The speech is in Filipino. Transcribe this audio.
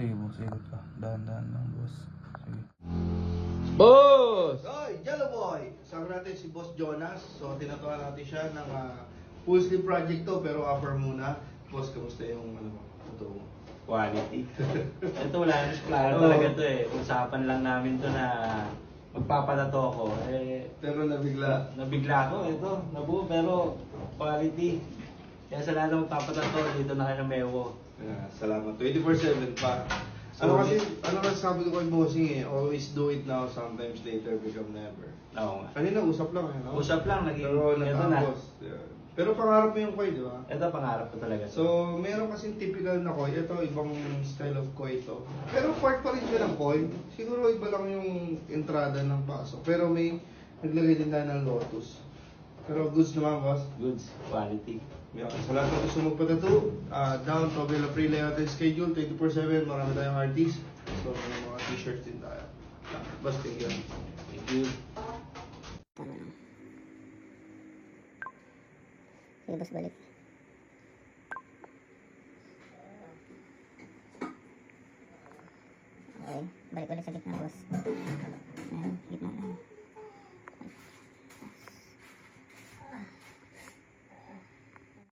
Sige, boss. Ikot ka. Dahan-dahan lang, boss. Sige. Boss! Hoy, Jello Boy! Kasama natin si Boss Jonas. So, tinatuwa natin siya ng full sleeve project to, pero offer muna. Boss, kamusta yung ito mo? Quality. Ito wala nang plano Oo. talaga to eh. Usapan lang namin to na magpapalato ako. Eh, Pero nabigla. nabigla ako. Ito, nabuo pero quality. Kaya sa lahat ng magpapalato, dito na kayo ng Mewo. Salamat. 24/7 pa. Ano kasi sabi ko kay Bossing eh, always do it now, sometimes later become never. Oo nga. Kanina usap lang eh, no? Usap lang, naging Pero ito na. natapos. Yeah. Pero pangarap mo yung koi, di ba? Ito pangarap ko talaga. So, meron kasing typical na koi. Ito, ibang style of koi ito. Pero part pa rin siya ng koi. Siguro iba lang yung entrada ng pasok. Pero may naglagay din tayo ng lotus. Pero goods naman, boss. Goods, quality. Yeah. Sa lahat ng gusto magpatato, down to Villa Free layout and schedule, 24/7, marami tayong artist. So, may mga t-shirts din tayo. Basta yun. Thank you. Sige, boss, balik. Okay, balik ulit sa gitna, boss.